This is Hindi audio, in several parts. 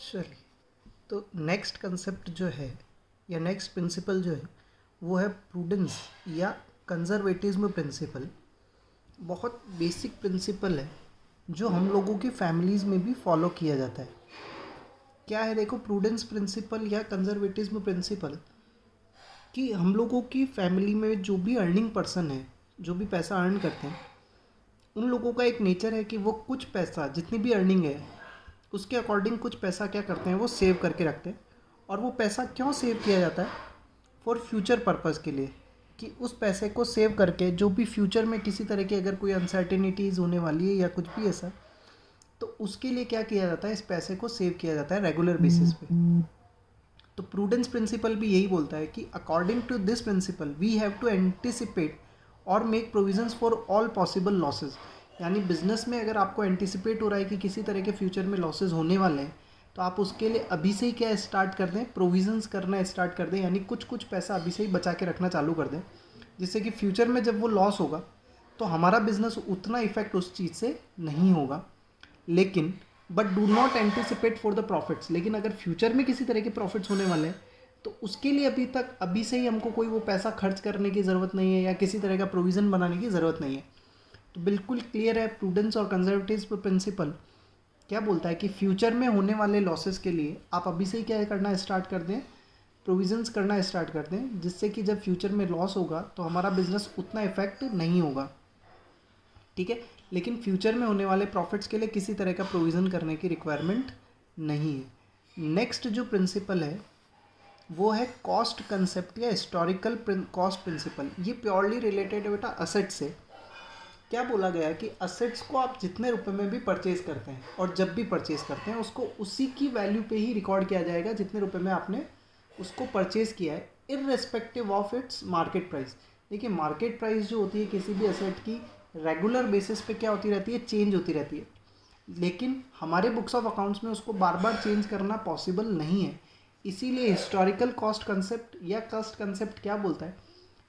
चलिए, तो नेक्स्ट कंसेप्ट जो है या नेक्स्ट प्रिंसिपल जो है वो है प्रूडेंस या कंजर्वेटिज्म प्रिंसिपल। बहुत बेसिक प्रिंसिपल है जो हम लोगों की फैमिलीज़ में भी फॉलो किया जाता है। क्या है, देखो, प्रूडेंस प्रिंसिपल या कंजर्वेटिज्म प्रिंसिपल कि हम लोगों की फैमिली में जो भी अर्निंग पर्सन है, जो भी पैसा अर्न करते हैं, उन लोगों का एक नेचर है कि वो कुछ पैसा, जितनी भी अर्निंग है उसके अकॉर्डिंग कुछ पैसा क्या करते हैं, वो सेव करके रखते हैं। और वो पैसा क्यों सेव किया जाता है? फॉर फ्यूचर पर्पज़ के लिए, कि उस पैसे को सेव करके जो भी फ्यूचर में किसी तरह की अगर कोई अनसर्टेनिटीज़ होने वाली है या कुछ भी ऐसा, तो उसके लिए क्या किया जाता है, इस पैसे को सेव किया जाता है रेगुलर बेसिस पे। तो प्रूडेंस प्रिंसिपल भी यही बोलता है कि according to this principle we have to anticipate और make provisions for all possible losses. यानी बिजनेस में अगर आपको एंटिसिपेट हो रहा है कि किसी तरह के फ्यूचर में लॉसेज होने वाले हैं, तो आप उसके लिए अभी से ही क्या स्टार्ट कर दें, प्रोविजंस करना स्टार्ट कर दें। यानी कुछ कुछ पैसा अभी से ही बचा के रखना चालू कर दें, जिससे कि फ्यूचर में जब वो लॉस होगा तो हमारा बिजनेस उतना इफेक्ट उस चीज़ से नहीं होगा। लेकिन but do not anticipate for the profits. लेकिन अगर फ्यूचर में किसी तरह के प्रॉफिट्स होने वाले हैं तो उसके लिए अभी से ही हमको कोई वो पैसा खर्च करने की ज़रूरत नहीं है या किसी तरह का प्रोविज़न बनाने की ज़रूरत नहीं है। तो बिल्कुल क्लियर है, प्रूडेंस और कंजर्वेटिव प्रिंसिपल क्या बोलता है कि फ्यूचर में होने वाले लॉसेस के लिए आप अभी से ही क्या करना स्टार्ट कर दें, प्रोविजंस करना स्टार्ट कर दें, जिससे कि जब फ्यूचर में लॉस होगा तो हमारा बिजनेस उतना इफेक्ट नहीं होगा। ठीक है, लेकिन फ्यूचर में होने वाले प्रॉफिट्स के लिए किसी तरह का प्रोविज़न करने की रिक्वायरमेंट नहीं है। नेक्स्ट जो प्रिंसिपल है वो है कॉस्ट कंसेप्ट या हिस्टोरिकल कॉस्ट प्रिंसिपल। ये प्योरली रिलेटेड है बेटा असेट से। क्या बोला गया कि असेट्स को आप जितने रुपए में भी परचेज करते हैं और जब भी परचेज करते हैं उसको उसी की वैल्यू पे ही रिकॉर्ड किया जाएगा जितने रुपए में आपने उसको परचेज किया है, irrespective of its market price. देखिए, मार्केट प्राइस जो होती है किसी भी असेट की रेगुलर बेसिस पे क्या होती रहती है, चेंज होती रहती है। लेकिन हमारे बुक्स ऑफ अकाउंट्स में उसको बार बार चेंज करना पॉसिबल नहीं है। इसीलिए हिस्टोरिकल कॉस्ट कंसेप्ट या कॉस्ट कंसेप्ट क्या बोलता है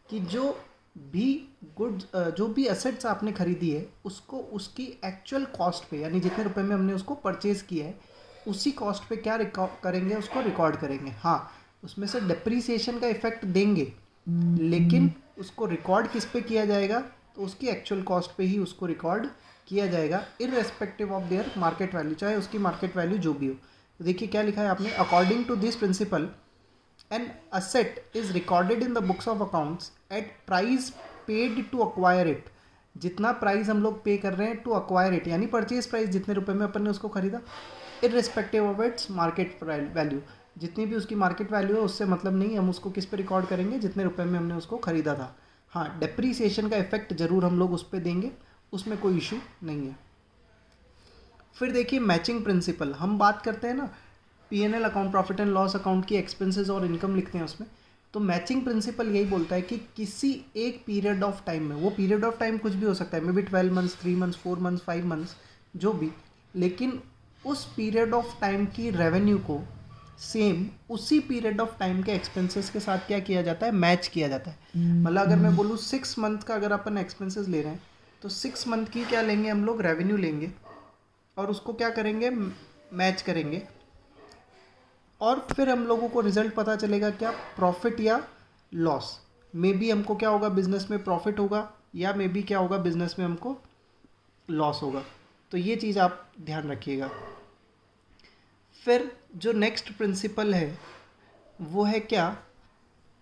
कि जो भी असेट्स आपने खरीदी है उसको उसकी एक्चुअल कॉस्ट पे, यानी जितने रुपए में हमने उसको परचेज किया है उसी कॉस्ट पे क्या रिकॉर्ड करेंगे, उसको रिकॉर्ड करेंगे। हाँ, उसमें से डिप्रिसिएशन का इफेक्ट देंगे, लेकिन उसको रिकॉर्ड किस पे किया जाएगा, तो उसकी एक्चुअल कॉस्ट पे ही उसको रिकॉर्ड किया जाएगा, irrespective of their market value, चाहे उसकी मार्केट वैल्यू जो भी हो। तो देखिए क्या लिखा है आपने, according to this principle an asset is recorded in the books of accounts at price paid to acquire it. जितना प्राइस हम लोग पे कर रहे हैं टू अक्वायर इट, यानी परचेज प्राइस जितने रुपए में अपन ने उसको खरीदा, irrespective of its market value, जितनी भी उसकी मार्केट वैल्यू है उससे मतलब नहीं, हम उसको किस पे रिकॉर्ड करेंगे, जितने रुपए में हमने उसको खरीदा था। हाँ, डेप्रीसिएशन का इफेक्ट जरूर हम लोग उस पर देंगे, उसमें कोई इशू नहीं है। फिर देखिए मैचिंग प्रिंसिपल, हम बात करते हैं ना P&L account, profit and loss account की एक्सपेंसेस और इनकम लिखते हैं उसमें। तो मैचिंग प्रिंसिपल यही बोलता है कि किसी एक पीरियड ऑफ टाइम में, वो पीरियड ऑफ टाइम कुछ भी हो सकता है, may be 12 months, 3 months, 4 months, 5 months, जो भी, लेकिन उस पीरियड ऑफ टाइम की रेवेन्यू को सेम उसी पीरियड ऑफ टाइम के एक्सपेंसेस के साथ क्या किया जाता है, मैच किया जाता है। मतलब अगर मैं बोलूँ 6 मंथ का अगर अपन एक्सपेंसेस ले रहे हैं तो 6 मंथ की क्या लेंगे हम लोग, रेवेन्यू लेंगे और उसको क्या करेंगे, मैच करेंगे, और फिर हम लोगों को रिजल्ट पता चलेगा क्या, प्रॉफिट या लॉस। मे बी हमको क्या होगा, बिजनेस में प्रॉफिट होगा, या मे बी क्या होगा, बिजनेस में हमको लॉस होगा। तो ये चीज़ आप ध्यान रखिएगा। फिर जो नेक्स्ट प्रिंसिपल है वो है क्या,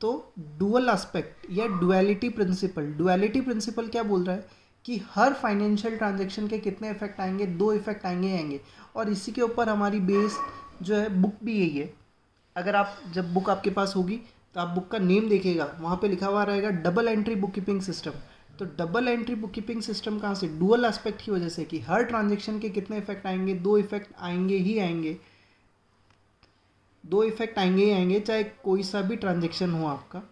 तो डुअल एस्पेक्ट या डुअलिटी प्रिंसिपल। डुअलिटी प्रिंसिपल क्या बोल रहा है कि हर फाइनेंशियल ट्रांजैक्शन के कितने इफेक्ट आएंगे, 2 इफेक्ट आएंगे, और इसी के ऊपर हमारी बेस जो है बुक भी यही है। अगर आप जब बुक आपके पास होगी तो आप बुक का नेम देखिएगा, वहाँ पे लिखा हुआ रहेगा double entry book keeping system. तो double entry book keeping system कहाँ से, डुअल एस्पेक्ट की वजह से कि हर ट्रांजैक्शन के कितने इफेक्ट आएंगे, 2 इफेक्ट आएंगे ही आएंगे, 2 इफेक्ट आएंगे ही आएंगे, चाहे कोई सा भी ट्रांजैक्शन हो आपका।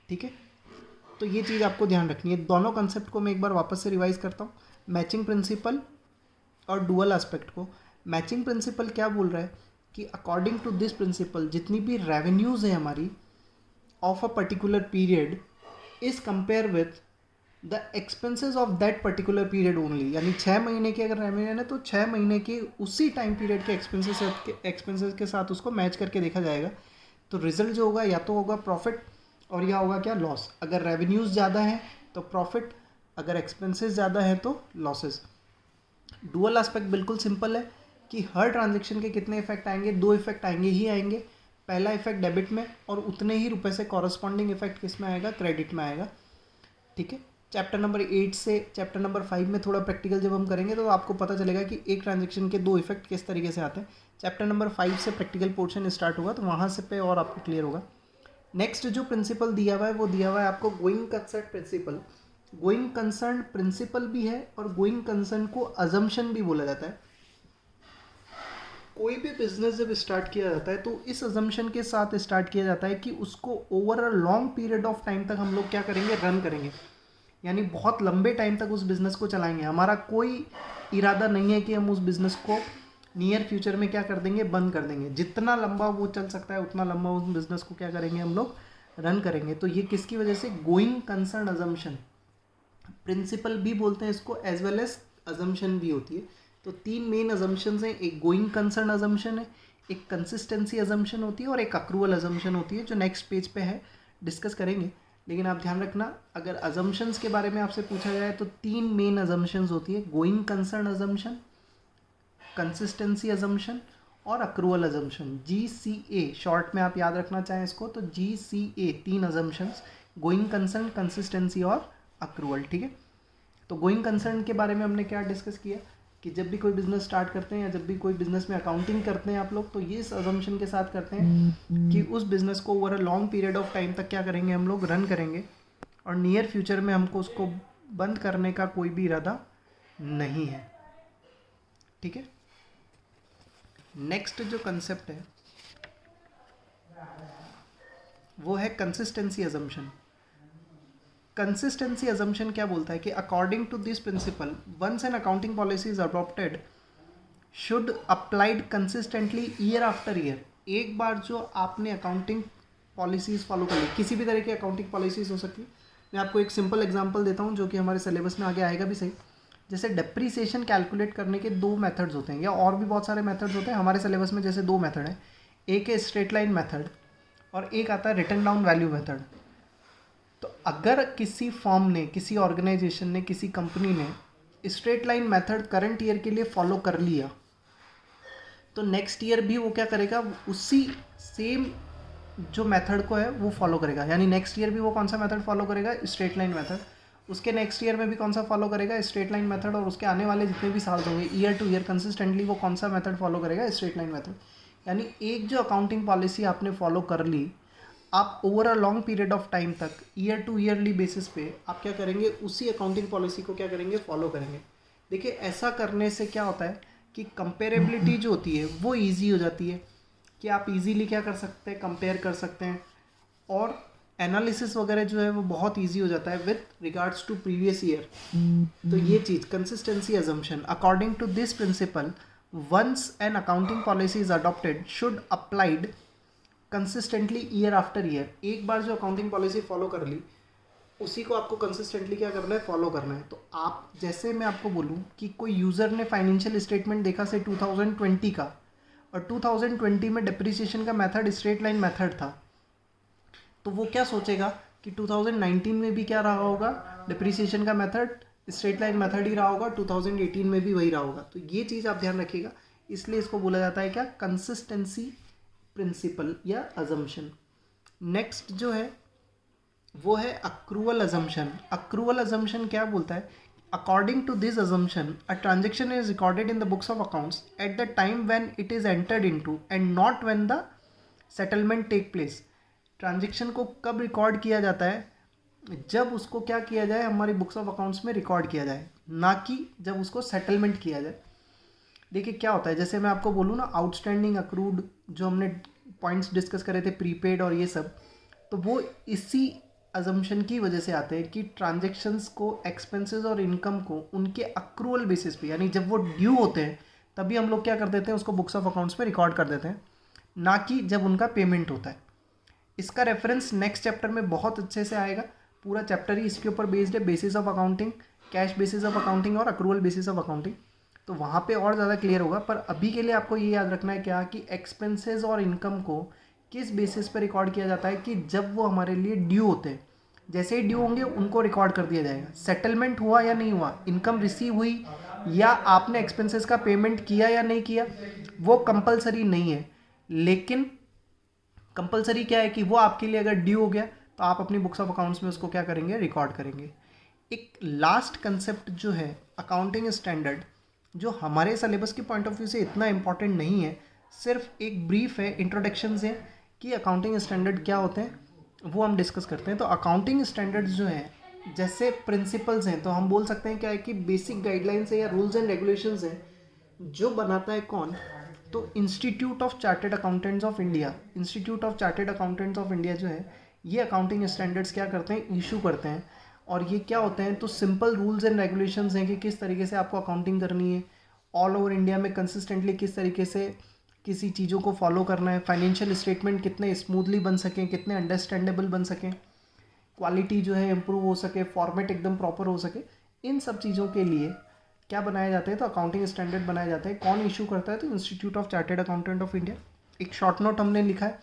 ठीक है, तो ये चीज़ आपको ध्यान रखनी है। दोनों कंसेप्ट को मैं एक बार वापस से रिवाइज करता हूँ, मैचिंग प्रिंसिपल और डुअल एस्पेक्ट को। मैचिंग प्रिंसिपल क्या बोल रहा है कि अकॉर्डिंग टू दिस प्रिंसिपल जितनी भी रेवेन्यूज़ है हमारी of a particular period is compare with the expenses of that particular period only, यानी 6 महीने की अगर रेवेन्यू है तो 6 महीने के उसी टाइम पीरियड के एक्सपेंसेस के साथ उसको मैच करके देखा जाएगा। तो रिजल्ट जो होगा या तो होगा प्रॉफिट और या होगा क्या, लॉस। अगर रेवेन्यूज़ ज़्यादा हैं तो प्रॉफिट, अगर एक्सपेंसेस ज़्यादा हैं तो लॉसेस। डुअल एस्पेक्ट बिल्कुल सिंपल है कि हर ट्रांजेक्शन के कितने इफेक्ट आएंगे, 2 इफेक्ट आएंगे ही आएंगे। पहला इफेक्ट डेबिट में और उतने ही रुपए से कॉरस्पॉन्डिंग इफेक्ट किस में आएगा, क्रेडिट में आएगा। ठीक है। चैप्टर नंबर 8 से चैप्टर नंबर 5 में थोड़ा प्रैक्टिकल जब हम करेंगे तो आपको पता चलेगा कि एक ट्रांजेक्शन के 2 इफेक्ट किस तरीके से आते हैं। चैप्टर नंबर 5 से प्रैक्टिकल पोर्शन स्टार्ट होगा तो वहाँ से पे और आपको क्लियर होगा। नेक्स्ट जो प्रिंसिपल दिया हुआ है वो दिया हुआ है आपको going concern principle. Going concern principle भी है और गोइंग कंसर्न को अजम्पशन भी बोला जाता है। कोई भी बिजनेस जब स्टार्ट किया जाता है तो इस अजम्पशन के साथ स्टार्ट किया जाता है कि उसको over a long period of time तक हम लोग क्या करेंगे, रन करेंगे, यानी बहुत लंबे टाइम तक उस बिज़नेस को चलाएंगे। हमारा कोई इरादा नहीं है कि हम उस बिज़नेस को नियर फ्यूचर में क्या कर देंगे, बंद कर देंगे। जितना लंबा वो चल सकता है उतना लंबा उस बिज़नेस को क्या करेंगे, हम लोग रन करेंगे। तो ये किसकी वजह से, गोइंग कंसर्न अजम्पशन प्रिंसिपल भी बोलते हैं इसको, एज वेल एज अजम्पशन भी होती है। तो 3 मेन अजम्पशंस हैं, एक गोइंग कंसर्न अजम्पशन है, एक कंसिस्टेंसी अजम्पशन होती है और एक अक्रूवल अजम्पशन होती है, जो नेक्स्ट पेज पे है, डिस्कस करेंगे। लेकिन आप ध्यान रखना, अगर अजम्पशंस के बारे में आपसे पूछा जाए तो 3 मेन अजम्पशंस होती है, going concern assumption, consistency assumption और अक्रूवल अजम्पशन। GCA शॉर्ट में आप याद रखना चाहें इसको तो GCA, 3 assumptions, going concern, consistency और अक्रूवल। ठीक है। तो गोइंग कंसर्न के बारे में हमने क्या डिस्कस किया कि जब भी कोई बिजनेस स्टार्ट करते हैं या जब भी कोई बिजनेस में अकाउंटिंग करते हैं आप लोग, तो ये इस अजम्पशन के साथ करते हैं कि उस बिजनेस को over a long period of time तक क्या करेंगे, हम लोग रन करेंगे और नियर फ्यूचर में हमको उसको बंद करने का कोई भी इरादा नहीं है। ठीक है। नेक्स्ट जो कंसेप्ट है वो है कंसिस्टेंसी अजम्पशन। कंसिस्टेंसी अजम्पशन क्या बोलता है कि according to this principle once an accounting policy is adopted should applied consistently year after year. एक बार जो आपने अकाउंटिंग पॉलिसीज़ फॉलो कर ली, किसी भी तरह की अकाउंटिंग पॉलिसीज़ हो सकती है। मैं आपको एक सिंपल एग्जांपल देता हूँ जो कि हमारे सिलेबस में आगे आएगा भी सही। जैसे डेप्रीसिएशन कैलकुलेट करने के 2 मेथड्स होते हैं या और भी बहुत सारे मेथड्स होते हैं हमारे सिलेबस में। जैसे 2 मेथड हैं, एक है स्ट्रेट लाइन मेथड और एक आता है रिटन डाउन वैल्यू मेथड। तो अगर किसी फॉर्म ने, किसी ऑर्गेनाइजेशन ने, किसी कंपनी ने straight line method current year के लिए फॉलो कर लिया तो नेक्स्ट ईयर भी वो क्या करेगा, उसी सेम जो मेथड को है वो फॉलो करेगा। यानी नेक्स्ट ईयर भी वो कौन सा मेथड फॉलो करेगा, स्ट्रेट लाइन मेथड। उसके नेक्स्ट ईयर में भी कौन सा फॉलो करेगा, स्ट्रेट लाइन मेथड। और उसके आने वाले जितने भी साल होंगे ईयर टू ईयर कंसिस्टेंटली वो कौन सा मेथड फॉलो करेगा, स्ट्रेट लाइन मेथड। यानी एक जो अकाउंटिंग पॉलिसी आपने फॉलो कर ली, आप over a long period of time तक ईयर टू ईयरली बेसिस पे आप क्या करेंगे, उसी अकाउंटिंग पॉलिसी को क्या करेंगे, फॉलो करेंगे। देखिए ऐसा करने से क्या होता है कि कंपेरेबिलिटी जो होती है वो इजी हो जाती है कि आप इजीली क्या कर सकते हैं, कंपेयर कर सकते हैं। और एनालिसिस वगैरह जो है वो बहुत इजी हो जाता है with regards to previous year. तो ये चीज़ consistency assumption, according to this principle once an accounting policy is adopted should applied consistently year after year. एक बार जो अकाउंटिंग पॉलिसी फॉलो कर ली उसी को आपको कंसिस्टेंटली क्या करना है, फॉलो करना है। तो आप जैसे मैं आपको बोलूँ कि कोई यूज़र ने फाइनेंशियल स्टेटमेंट देखा से 2020 का और 2020 में डिप्रिसिएशन का मेथड स्ट्रेट लाइन मेथड था, तो वो क्या सोचेगा कि 2019 में भी क्या रहा होगा, डिप्रिसिएशन का मेथड स्ट्रेट लाइन मेथड ही रहा होगा, 2018 में भी वही रहा होगा। तो ये चीज़ आप ध्यान रखिएगा, इसलिए इसको बोला जाता है क्या, कंसिस्टेंसी प्रिंसिपल या अजम्पशन। नेक्स्ट जो है वो है अक्रूवल अजम्पशन। अक्रूवल अजम्पशन क्या बोलता है, according to this assumption a transaction is recorded in the books of accounts at the time when it is entered into and not when the settlement take place. Transaction को कब रिकॉर्ड किया जाता है, जब उसको क्या किया जाए, हमारी बुक्स ऑफ अकाउंट्स में रिकॉर्ड किया जाए, ना कि जब उसको सेटलमेंट किया जाए। देखिए क्या होता है, जैसे मैं आपको बोलूँ ना, आउटस्टैंडिंग, अक्रूड, जो हमने पॉइंट्स डिस्कस करे थे, प्रीपेड और ये सब, तो वो इसी अजम्पशन की वजह से आते हैं कि ट्रांजेक्शन्स को, एक्सपेंसेस और इनकम को उनके अक्रूवल बेसिस पे, यानी जब वो ड्यू होते हैं तभी हम लोग क्या कर देते हैं, उसको बुक्स ऑफ अकाउंट्स में रिकॉर्ड कर देते हैं, ना कि जब उनका पेमेंट होता है। इसका रेफरेंस नेक्स्ट चैप्टर में बहुत अच्छे से आएगा, पूरा चैप्टर ही इसके ऊपर बेस्ड है, basis of accounting, cash basis of accounting और अक्रूवल बेसिस ऑफ अकाउंटिंग। तो वहाँ पे और ज़्यादा क्लियर होगा, पर अभी के लिए आपको ये याद रखना है क्या कि एक्सपेंसेस और इनकम को किस बेसिस पर रिकॉर्ड किया जाता है कि जब वो हमारे लिए ड्यू होते हैं, जैसे ही ड्यू होंगे उनको रिकॉर्ड कर दिया जाएगा। सेटलमेंट हुआ या नहीं हुआ, इनकम रिसीव हुई या आपने एक्सपेंसेस का पेमेंट किया या नहीं किया, वो कंपलसरी नहीं है। लेकिन कंपलसरी क्या है कि वो आपके लिए अगर ड्यू हो गया तो आप अपनी बुक्स ऑफ अकाउंट्स में उसको क्या करेंगे, रिकॉर्ड करेंगे। एक लास्ट कंसेप्ट जो है अकाउंटिंग स्टैंडर्ड, जो हमारे सिलेबस के पॉइंट ऑफ व्यू से इतना इंपॉर्टेंट नहीं है, सिर्फ एक ब्रीफ है, इंट्रोडक्शन है कि अकाउंटिंग स्टैंडर्ड क्या होते हैं, वो हम डिस्कस करते हैं। तो अकाउंटिंग स्टैंडर्ड्स जो हैं जैसे प्रिंसिपल्स हैं, तो हम बोल सकते हैं क्या है कि बेसिक गाइडलाइंस है या रूल्स एंड रेगुलेशंस हैं। जो बनाता है कौन, तो institute of chartered accountants of India. Institute of chartered accountants of India जो है ये अकाउंटिंग स्टैंडर्ड्स क्या करते हैं, इशू करते हैं। और ये क्या होते हैं, तो सिंपल रूल्स एंड रेगुलेशंस हैं कि किस तरीके से आपको अकाउंटिंग करनी है, ऑल ओवर इंडिया में कंसिस्टेंटली किस तरीके से किसी चीज़ों को फॉलो करना है, फाइनेंशियल स्टेटमेंट कितने स्मूथली बन सकें, कितने अंडरस्टैंडेबल बन सकें, क्वालिटी जो है इम्प्रूव हो सके, फॉर्मेट एकदम प्रॉपर हो सके। इन सब चीज़ों के लिए क्या बनाए जाते हैं, तो अकाउंटिंग स्टैंडर्ड बनाए जाते हैं। कौन इशू करता है, तो institute of chartered accountant of India. एक शॉर्ट नोट हमने लिखा है,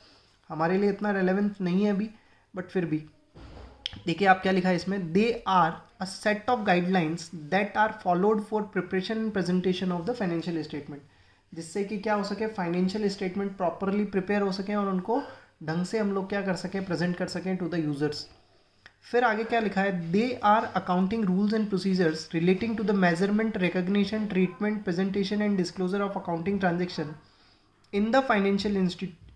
हमारे लिए इतना रेलेवेंट नहीं है अभी, बट फिर भी देखिए आप क्या लिखा है इसमें, they are a set of guidelines that are followed for preparation and presentation of the financial statement. जिससे कि क्या हो सके, फाइनेंशियल स्टेटमेंट प्रॉपरली प्रिपेयर हो सकें और उनको ढंग से हम लोग क्या कर सकें, प्रेजेंट कर सकें टू द यूजर्स। फिर आगे क्या लिखा है, they are accounting rules and procedures relating to the measurement, recognition, treatment, presentation and disclosure of accounting transaction in the financial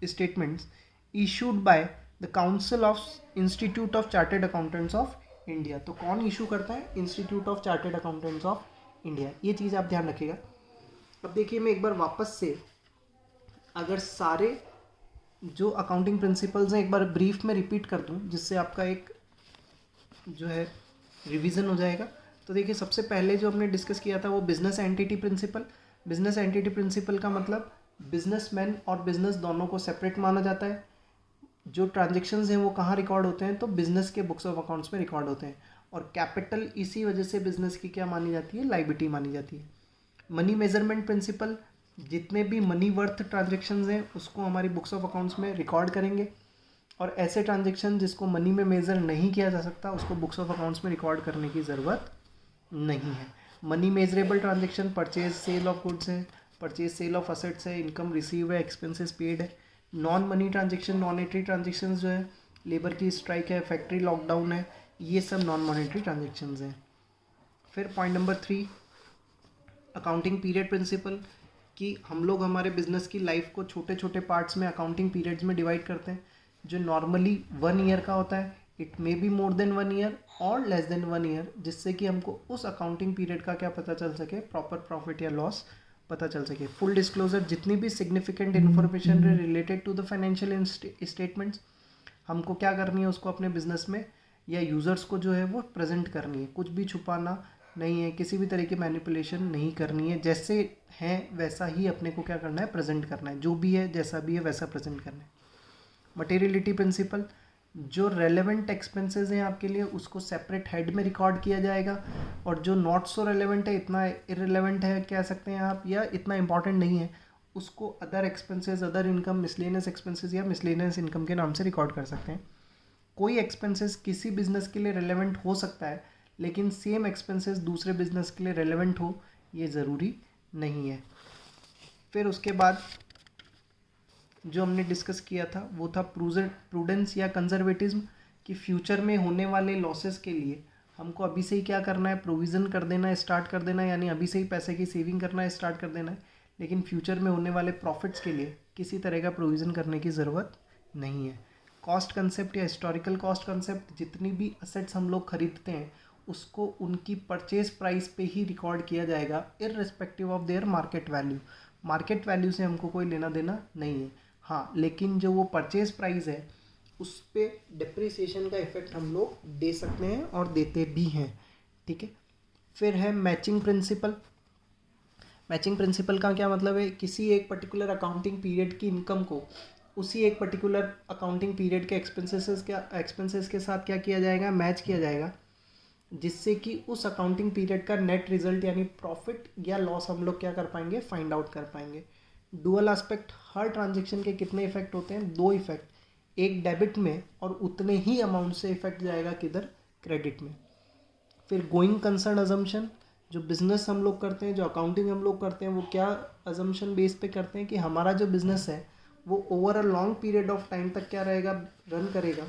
statements issued by the council of institute of chartered accountants of India. तो कौन इशू करता है, institute of chartered accountants of India. ये चीज़ आप ध्यान रखिएगा। अब देखिए मैं एक बार वापस से अगर सारे जो अकाउंटिंग प्रिंसिपल्स हैं एक बार ब्रीफ में रिपीट कर दूं, जिससे आपका एक जो है रिवीजन हो जाएगा। तो देखिए सबसे पहले जो हमने डिस्कस किया था वो business entity principle. Business entity principle का मतलब बिजनेसमैन और बिजनेस दोनों को सेपरेट माना जाता है। जो ट्रांजेक्शन्स हैं वो कहाँ रिकॉर्ड होते हैं, तो बिजनेस के बुक्स ऑफ अकाउंट्स में रिकॉर्ड होते हैं। और कैपिटल इसी वजह से बिजनेस की क्या मानी जाती है, लायबिलिटी मानी जाती है। मनी मेजरमेंट प्रिंसिपल, जितने भी मनी वर्थ ट्रांजेक्शन्स हैं उसको हमारी बुक्स ऑफ अकाउंट्स में रिकॉर्ड करेंगे। और ऐसे ट्रांजेक्शन जिसको मनी में मेज़र नहीं किया जा सकता उसको बुक्स ऑफ अकाउंट्स में रिकॉर्ड करने की ज़रूरत नहीं है। Money measurable transaction purchase sale of goods है, परचेज सेल ऑफ असेट्स है, इनकम रिसीव है, एक्सपेंसेस पेड है। Non money transaction, monetary transaction जो है, लेबर की स्ट्राइक है, फैक्ट्री लॉकडाउन है, ये सब नॉन मॉनेटरी ट्रांजेक्शन हैं। फिर point number 3, accounting period principle, कि हम लोग हमारे बिजनेस की लाइफ को छोटे छोटे पार्ट्स में अकाउंटिंग पीरियड्स में डिवाइड करते हैं, जो नॉर्मली 1 ईयर का होता है। It may be more than 1 year और लेस देन 1 ईयर, जिससे कि हमको उस अकाउंटिंग पीरियड का क्या पता चल सके, प्रॉपर प्रॉफिट या लॉस पता चल सके। फुल डिस्क्लोजर, जितनी भी significant information related to the financial statements हमको क्या करनी है, उसको अपने बिजनेस में या यूज़र्स को जो है वो प्रेजेंट करनी है। कुछ भी छुपाना नहीं है, किसी भी तरह की मैनिपुलेशन नहीं करनी है, जैसे है वैसा ही अपने को क्या करना है, प्रेजेंट करना है। जो भी है जैसा भी है वैसा प्रेजेंट करना है। मटेरियलिटी प्रिंसिपल, जो रेलेवेंट एक्सपेंसेस हैं आपके लिए उसको सेपरेट हेड में रिकॉर्ड किया जाएगा, और जो नॉट सो रेलेवेंट है, इतना इररेलेवेंट है कह सकते हैं आप, या इतना इंपॉर्टेंट नहीं है, उसको other expenses, other income, miscellaneous expenses या मिसलेनियस इनकम के नाम से रिकॉर्ड कर सकते हैं। कोई एक्सपेंसेस किसी बिजनेस के लिए रेलेवेंट हो सकता है, लेकिन सेम एक्सपेंसेस दूसरे बिजनेस के लिए रेलेवेंट हो ये ज़रूरी नहीं है। फिर उसके बाद जो हमने डिस्कस किया था वो था प्रूडेंस या कंजर्वेटिज्म, कि फ्यूचर में होने वाले लॉसेस के लिए हमको अभी से ही क्या करना है, प्रोविज़न कर देना है, स्टार्ट कर देना है, यानी अभी से ही पैसे की सेविंग करना है, स्टार्ट कर देना है। लेकिन फ्यूचर में होने वाले प्रॉफिट्स के लिए किसी तरह का प्रोविज़न करने की ज़रूरत नहीं है। कॉस्ट कंसेप्ट या हिस्टोरिकल कॉस्ट कंसेप्ट, जितनी भी असेट्स हम लोग खरीदते हैं उसको उनकी परचेज प्राइस पे ही रिकॉर्ड किया जाएगा, irrespective of their market value. Market value से हमको कोई लेना देना नहीं है। हाँ, लेकिन जो वो परचेज प्राइस है उस पर डिप्रिसिएशन का इफेक्ट हम लोग दे सकते हैं और देते भी हैं। ठीक है। फिर है मैचिंग प्रिंसिपल। मैचिंग प्रिंसिपल का क्या मतलब है, किसी एक पर्टिकुलर अकाउंटिंग पीरियड की इनकम को उसी एक पर्टिकुलर अकाउंटिंग पीरियड के एक्सपेंसेस के साथ क्या किया जाएगा, मैच किया जाएगा, जिससे कि उस अकाउंटिंग पीरियड का नेट रिजल्ट यानी प्रॉफिट या लॉस हम लोग क्या कर पाएंगे, फाइंड आउट कर पाएंगे। डुअल एस्पेक्ट, हर ट्रांजेक्शन के कितने इफेक्ट होते हैं, 2 इफेक्ट, एक डेबिट में और उतने ही अमाउंट से इफेक्ट जाएगा किधर, क्रेडिट में। फिर गोइंग कंसर्न अजम्पशन, जो बिजनेस हम लोग करते हैं, जो अकाउंटिंग हम लोग करते हैं, वो क्या अजम्पशन बेस पे करते हैं कि हमारा जो बिजनेस है वो over a long period of time तक क्या रहेगा, रन करेगा,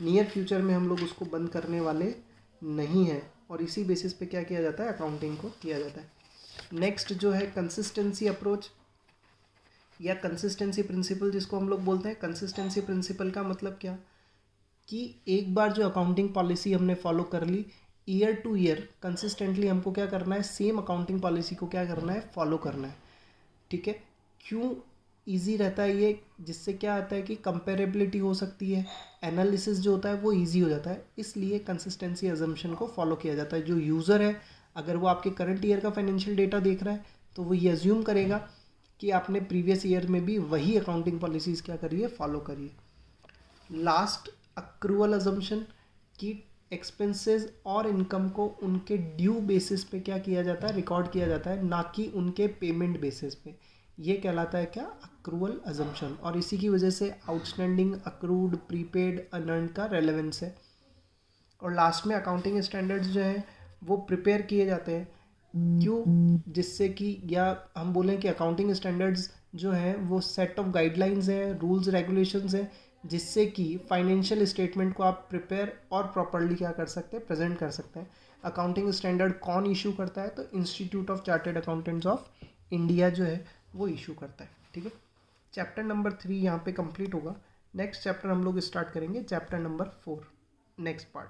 नियर फ्यूचर में हम लोग उसको बंद करने वाले नहीं है, और इसी बेसिस पे क्या किया जाता है, अकाउंटिंग को किया जाता है। नेक्स्ट जो है कंसिस्टेंसी अप्रोच या कंसिस्टेंसी प्रिंसिपल जिसको हम लोग बोलते हैं। कंसिस्टेंसी प्रिंसिपल का मतलब क्या कि एक बार जो अकाउंटिंग पॉलिसी हमने फॉलो कर ली, ईयर टू ईयर कंसिस्टेंटली हमको क्या करना है, सेम अकाउंटिंग पॉलिसी को क्या करना है, फॉलो करना है। ठीक है, क्यों इजी रहता है ये, जिससे क्या आता है कि कंपेरेबिलिटी हो सकती है, एनालिसिस जो होता है वो इजी हो जाता है, इसलिए कंसिस्टेंसी अजम्पशन को फॉलो किया जाता है। जो यूज़र है अगर वो आपके करंट ईयर का फाइनेंशियल डेटा देख रहा है तो वो ये अज्यूम करेगा कि आपने प्रीवियस ईयर में भी वही अकाउंटिंग पॉलिसीज़ क्या करिए, फॉलो करिए। लास्ट, अक्रूवल अजम्पशन कि एक्सपेंसेस और इनकम को उनके ड्यू बेसिस पे क्या किया जाता है, रिकॉर्ड किया जाता है, ना कि उनके पेमेंट बेसिस पे। ये कहलाता है क्या, अक्रूवल अजम्पशन, और इसी की वजह से आउटस्टैंडिंग, अक्रूड, प्रीपेड, अनअर्न्ड का रेलेवेंस है। और लास्ट में अकाउंटिंग स्टैंडर्ड्स जो हैं वो प्रिपेयर किए जाते हैं, क्यों, जिससे कि या हम बोलें कि अकाउंटिंग स्टैंडर्ड्स जो हैं वो सेट ऑफ गाइडलाइंस हैं, रूल्स रेगुलेशंस हैं, जिससे कि फाइनेंशियल स्टेटमेंट को आप प्रिपेयर और प्रॉपरली क्या कर सकते हैं, प्रेजेंट कर सकते हैं। अकाउंटिंग स्टैंडर्ड कौन इशू करता है, तो institute of chartered accountants of India जो है वो इशू करता है। ठीक है, चैप्टर नंबर 3 यहाँ पे कंप्लीट होगा। नेक्स्ट चैप्टर हम लोग स्टार्ट करेंगे, चैप्टर नंबर 4, नेक्स्ट पार्ट।